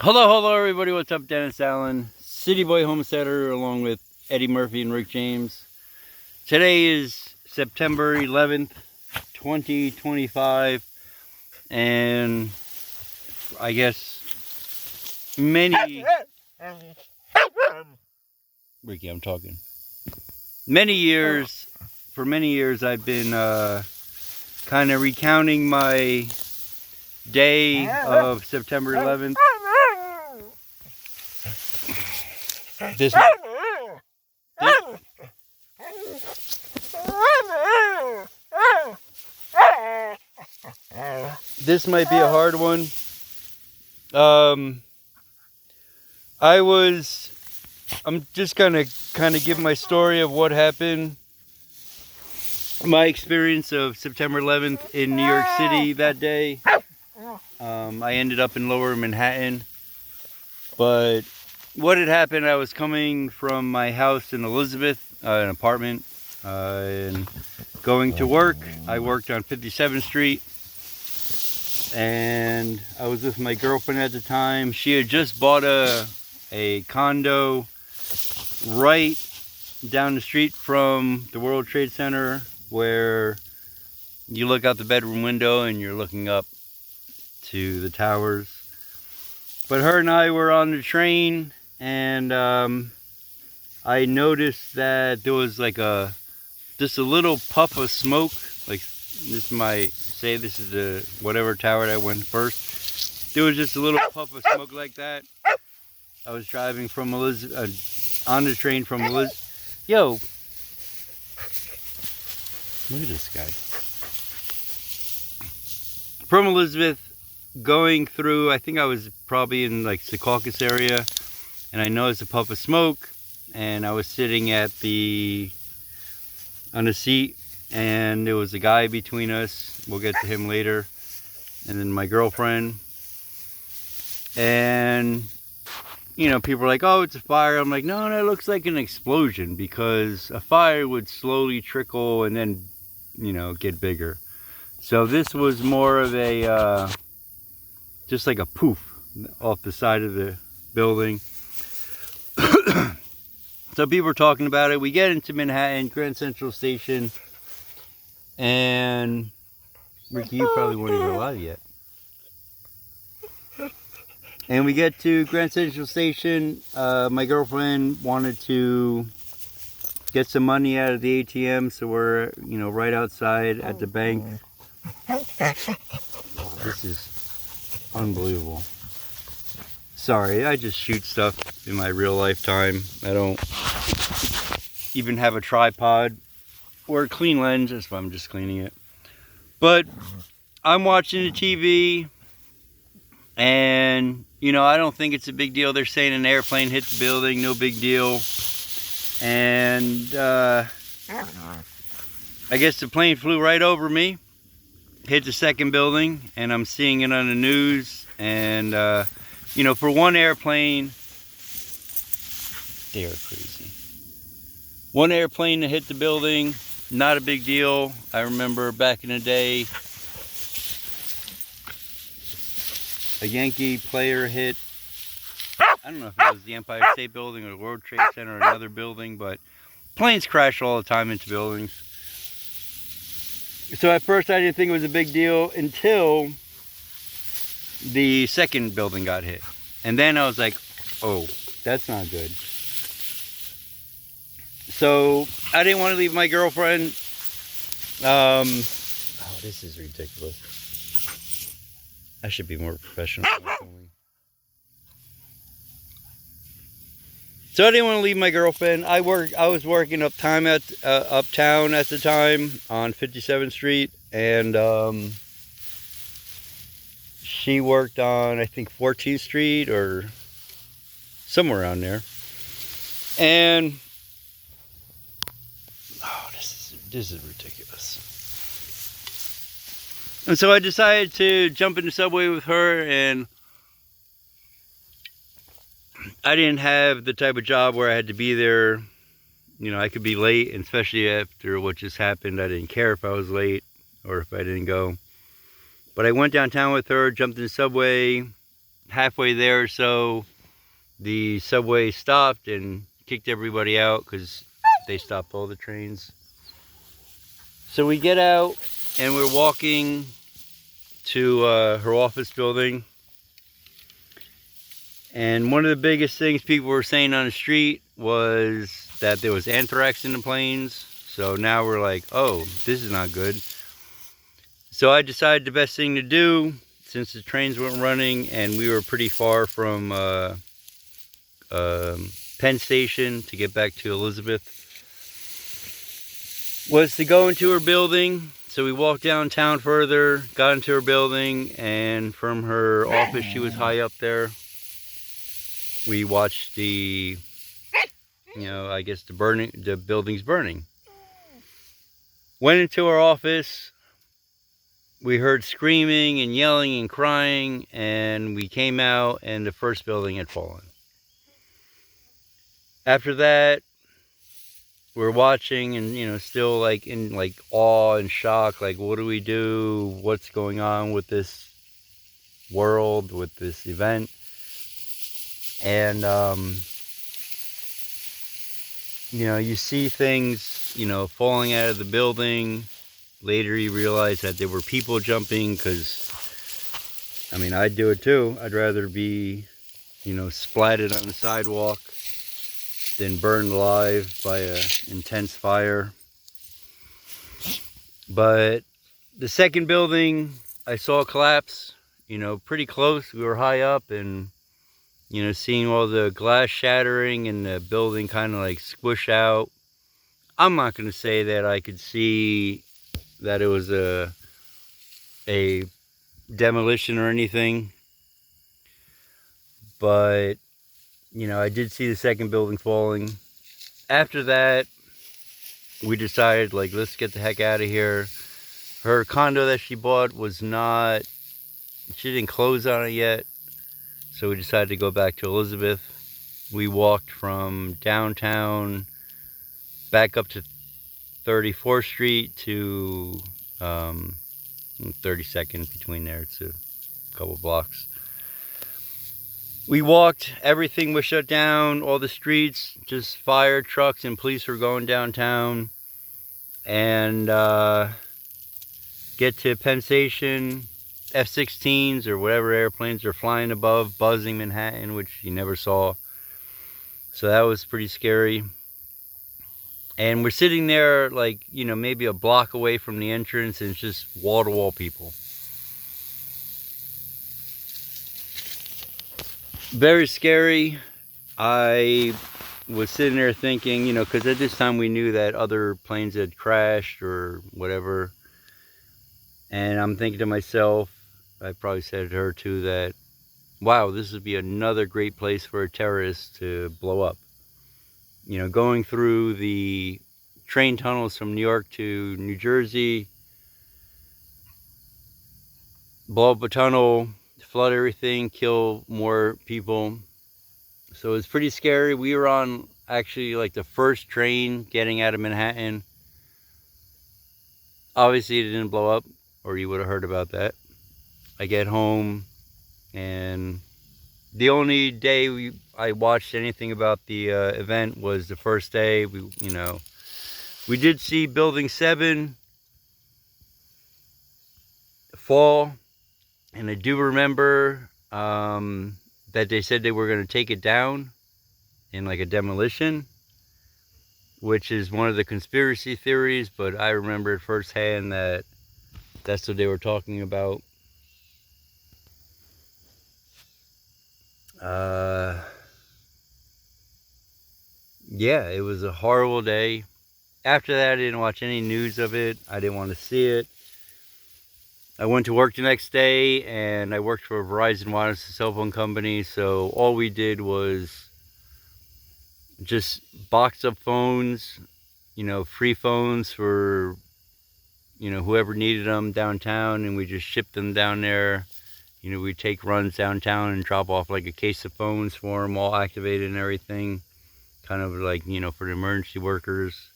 Hello everybody, what's up? Dennis Allen, City Boy Homesteader, along with Eddie Murphy and Rick James. Today is September 11th, 2025, and I guess Ricky, I'm talking. For many years I've been kind of recounting my day of September 11th. This might be a hard one. I'm just gonna kind of give my story of what happened, my experience of September 11th in New York City that day. I ended up in Lower Manhattan, but what had happened, I was coming from my house in Elizabeth, an apartment, and going to work. I worked on 57th Street, and I was with my girlfriend at the time. She had just bought a condo right down the street from the World Trade Center, where you look out the bedroom window and you're looking up to the towers. But her and I were on the train, and I noticed that there was like just a little puff of smoke. Like, this might say this is the whatever tower that went first. There was just a little puff of smoke like that. I was driving from Elizabeth, on the train from Elizabeth. Yo, look at this guy. From Elizabeth, going through, I think I was probably in like the Caucasus area, and I noticed a puff of smoke, and I was sitting on the seat, and there was a guy between us. We'll get to him later. And then my girlfriend, and you know, people are like, oh, it's a fire. I'm like, no, that looks like an explosion, because a fire would slowly trickle and then, you know, get bigger. So this was more of a just like a poof off the side of the building. So people were talking about it. We get into Manhattan, Grand Central Station, and Ricky, you probably weren't even alive yet. And we get to Grand Central Station. My girlfriend wanted to get some money out of the ATM, so we're, you know, right outside at the bank. This is unbelievable. Sorry, I just shoot stuff in my real lifetime. I don't even have a tripod or a clean lens. That's why I'm just cleaning it. But I'm watching the TV, and you know, I don't think it's a big deal. They're saying an airplane hit the building, no big deal. And I guess the plane flew right over me, hit the second building, and I'm seeing it on the news. And you know, for one airplane, they are crazy. One airplane that hit the building, not a big deal. I remember back in the day, a Yankee player hit, I don't know if it was the Empire State Building or the World Trade Center or another building, but planes crash all the time into buildings. So at first I didn't think it was a big deal until the second building got hit. And then I was like, oh, that's not good. So I didn't want to leave my girlfriend. Oh, this is ridiculous. I should be more professional. So I didn't want to leave my girlfriend. I was working uptown at the time on 57th Street, and she worked on, I think, 14th Street or somewhere around there. And oh, this is ridiculous. And so I decided to jump in the subway with her, and I didn't have the type of job where I had to be there. You know, I could be late, and especially after what just happened, I didn't care if I was late or if I didn't go. But I went downtown with her, jumped in the subway, halfway there or so, the subway stopped and kicked everybody out because they stopped all the trains. So we get out and we're walking to her office building. And one of the biggest things people were saying on the street was that there was anthrax in the planes. So now we're like, oh, this is not good. So I decided the best thing to do, since the trains weren't running and we were pretty far from Penn Station to get back to Elizabeth, was to go into her building. So we walked downtown further, got into her building, and from her office, she was high up there. We watched the, I guess the building's burning. Went into our office. We heard screaming and yelling and crying, and we came out and the first building had fallen. After that, we're watching and, still like in awe and shock, like, what do we do? What's going on with this world, with this event? And, you see things, falling out of the building. Later you realize that there were people jumping because, I'd do it too. I'd rather be, splatted on the sidewalk than burned alive by an intense fire. But the second building, I saw collapse, pretty close. We were high up and, seeing all the glass shattering and the building kind of like squish out. I'm not going to say that I could see that it was a demolition or anything, but I did see the second building falling. After that, we decided, like, let's get the heck out of here. Her condo that she bought she didn't close on it yet, so we decided to go back to Elizabeth. We walked from downtown back up to 34th Street to 32nd, between there. It's a couple blocks. We walked, everything was shut down, all the streets, just fire trucks and police were going downtown. And get to Penn Station, F-16s or whatever airplanes are flying above, buzzing Manhattan, which you never saw. So that was pretty scary. And we're sitting there like, maybe a block away from the entrance, and it's just wall-to-wall people. Very scary. I was sitting there thinking, because at this time we knew that other planes had crashed or whatever. And I'm thinking to myself, I probably said to her too, that, wow, this would be another great place for a terrorist to blow up. Going through the train tunnels from New York to New Jersey, blow up a tunnel, flood everything, kill more people. So it was pretty scary. We were on actually like the first train getting out of Manhattan. Obviously it didn't blow up, or you would have heard about that. I get home, and the only day I watched anything about the event was the first day. We did see Building 7 fall, and I do remember that they said they were going to take it down in like a demolition, which is one of the conspiracy theories, but I remember it firsthand that that's what they were talking about. Yeah, it was a horrible day. After that, I didn't watch any news of it. I didn't want to see it. I went to work the next day, and I worked for Verizon Wireless, a cell phone company, so all we did was just box up phones, free phones for, whoever needed them downtown, and we just shipped them down there. We'd take runs downtown and drop off like a case of phones for them, all activated and everything. Kind of like, for the emergency workers.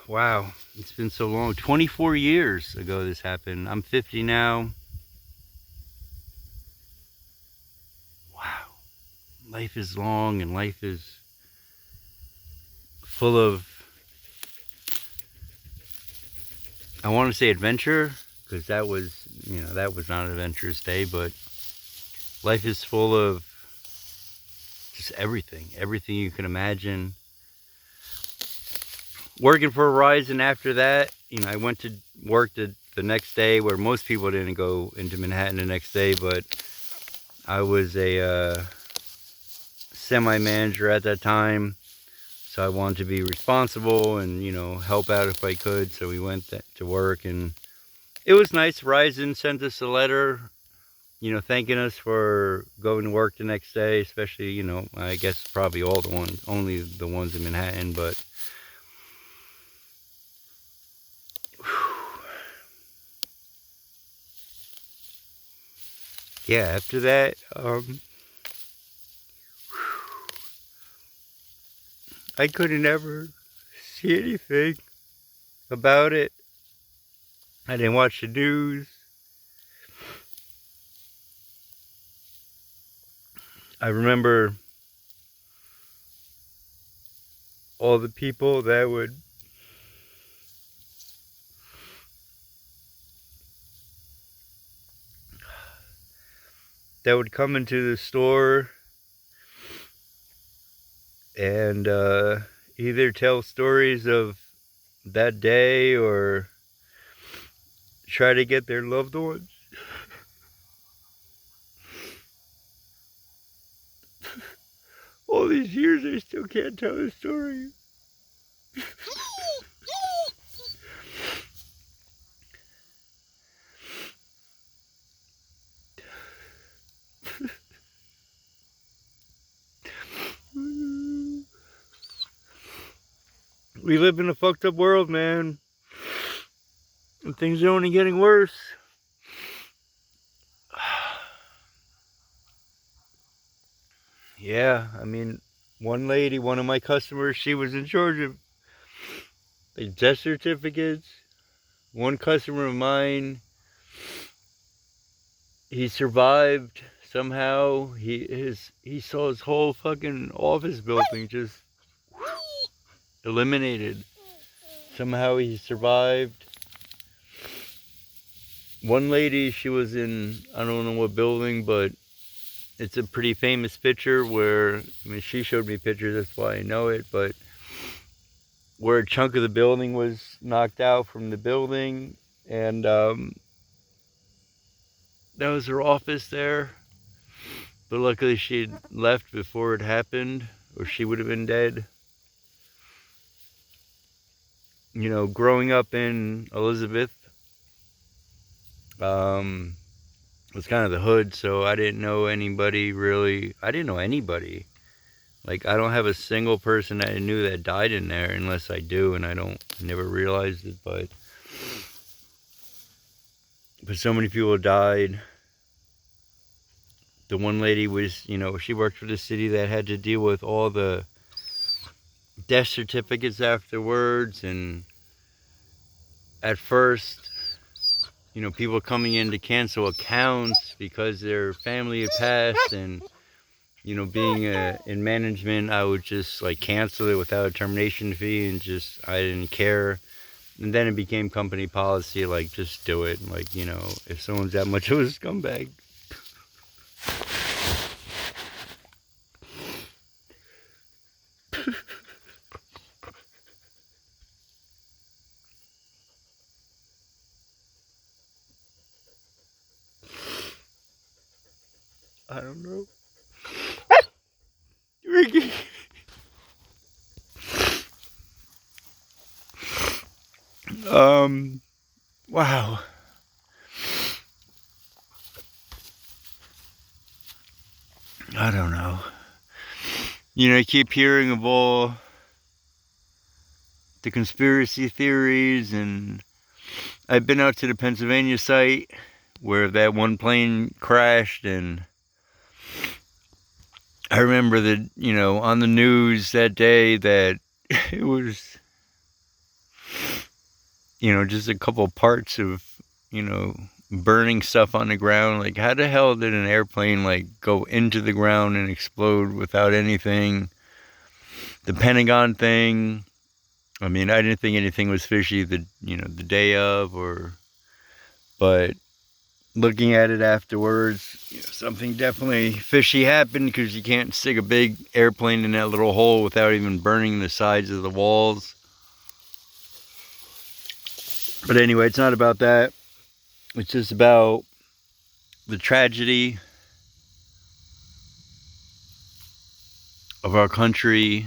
Wow, it's been so long. 24 years ago this happened. I'm 50 now. Wow. Life is long and life is full of, I want to say adventure, because that was not an adventurous day, but life is full of just everything you can imagine. Working for Verizon after that, I went to work the next day, where most people didn't go into Manhattan the next day, but I was a semi-manager at that time, so I wanted to be responsible and, help out if I could, so we went to work, and it was nice. Verizon sent us a letter, thanking us for going to work the next day, especially, I guess probably only the ones in Manhattan, but yeah, after that, I couldn't ever see anything about it. I didn't watch the news. I remember all the people that would come into the store and either tell stories of that day or try to get their loved ones. All these years, I still can't tell the story. We live in a fucked up world, man. And things are only getting worse. Yeah, one lady, one of my customers, she was in charge of the death certificates. One customer of mine, he survived somehow. He saw his whole fucking office building just eliminated. Somehow he survived. One lady, she was in, I don't know what building, but it's a pretty famous picture where, she showed me pictures, that's why I know it, but where a chunk of the building was knocked out from the building, and that was her office there. But luckily she left before it happened, or she would have been dead. Growing up in Elizabeth, was kind of the hood, so I didn't know anybody really. I didn't know anybody. Like, I don't have a single person that I knew that died in there, unless I do, and I never realized it, but so many people died. The one lady was, she worked for the city that had to deal with all the death certificates afterwards, and at first, people coming in to cancel accounts because their family had passed, and being in management, I would just like cancel it without a termination fee, and I didn't care. And then it became company policy, like, just do it. Like, if someone's that much of a scumbag. I don't know. Ricky. Wow. I don't know. I keep hearing of all the conspiracy theories, and I've been out to the Pennsylvania site where that one plane crashed, and I remember that, on the news that day that it was just a couple parts of, burning stuff on the ground. Like, how the hell did an airplane, like, go into the ground and explode without anything? The Pentagon thing, I mean, I didn't think anything was fishy the day of, but looking at it afterwards, something definitely fishy happened, because you can't stick a big airplane in that little hole without even burning the sides of the walls. But anyway, it's not about that. It's just about the tragedy of our country,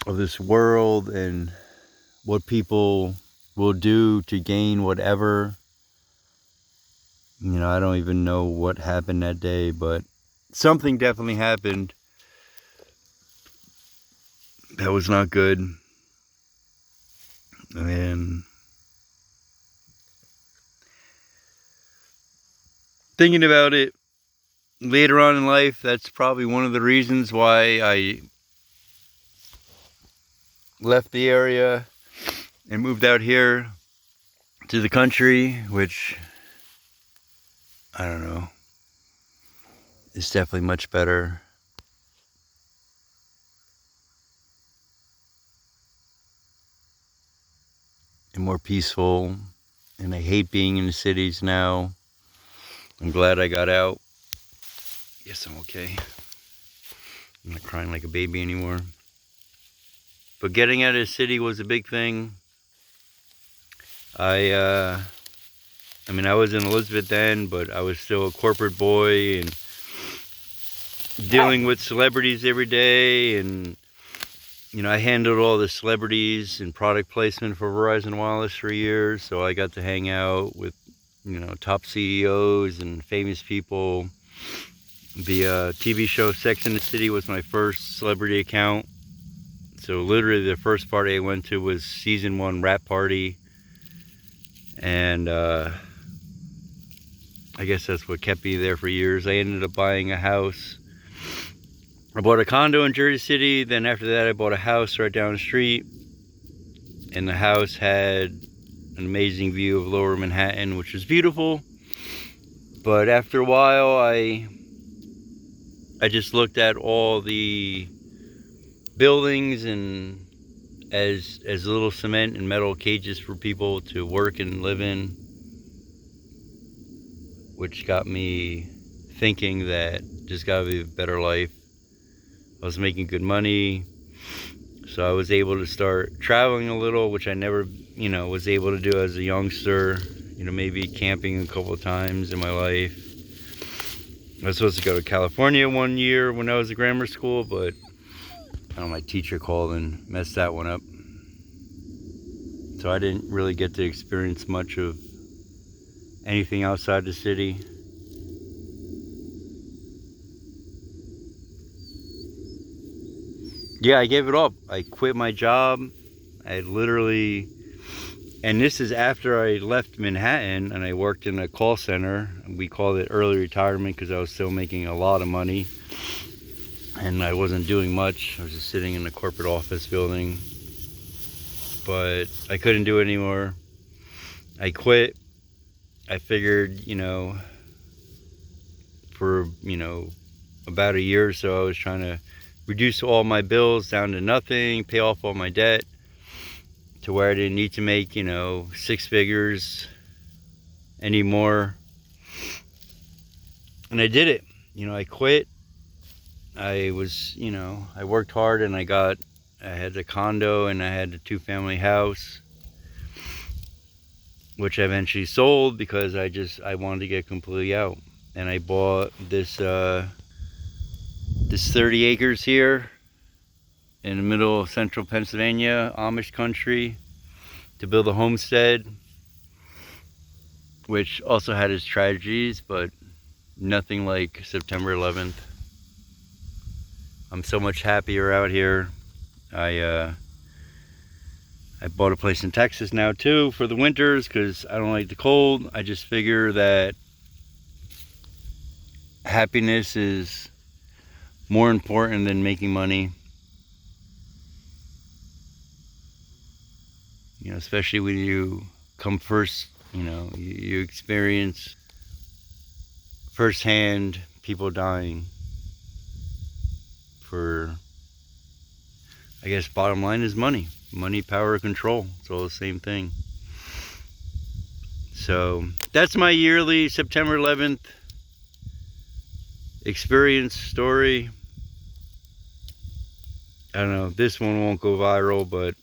of this world, and what people will do to gain whatever. I don't even know what happened that day, but something definitely happened that was not good. And thinking about it later on in life, that's probably one of the reasons why I left the area and moved out here to the country, which, I don't know, is definitely much better. And more peaceful. And I hate being in the cities now. I'm glad I got out. Yes, I'm okay. I'm not crying like a baby anymore. But getting out of the city was a big thing. I mean, I was in Elizabeth then, but I was still a corporate boy and dealing with celebrities every day. And, I handled all the celebrities and product placement for Verizon Wireless for years. So I got to hang out with, top CEOs and famous people. The TV show Sex and the City was my first celebrity account. So literally the first party I went to was season 1 rap party. And I guess that's what kept me there for years. I ended up buying a house. I bought a condo in Jersey City. Then after that, I bought a house right down the street. And the house had an amazing view of Lower Manhattan, which was beautiful. But after a while, I just looked at all the buildings and as little cement and metal cages for people to work and live in, which got me thinking that there's got to be a better life. I was making good money, so I was able to start traveling a little, which I never, was able to do as a youngster. Maybe camping a couple of times in my life. I was supposed to go to California one year when I was at grammar school, but my teacher called and messed that one up. So I didn't really get to experience much of anything outside the city. Yeah, I gave it up. I quit my job. I literally, and this is after I left Manhattan and I worked in a call center. We called it early retirement because I was still making a lot of money. And I wasn't doing much. I was just sitting in the corporate office building. But I couldn't do it anymore. I quit. I figured, for, about a year or so, I was trying to reduce all my bills down to nothing, pay off all my debt to where I didn't need to make, 6 figures anymore. And I did it. I quit. I was, I worked hard and I had a condo and I had a 2-family house, which I eventually sold because I wanted to get completely out. And I bought this 30 acres here in the middle of central Pennsylvania, Amish country, to build a homestead, which also had its tragedies, but nothing like September 11th. I'm so much happier out here. I bought a place in Texas now too for the winters because I don't like the cold. I just figure that happiness is more important than making money. You know, especially when you come first, you know, you experience firsthand people dying for, I guess bottom line is money. Money, power, control. It's all the same thing. So that's my yearly September 11th experience story. I don't know, this one won't go viral, but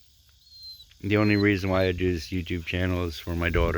the only reason why I do this YouTube channel is for my daughter.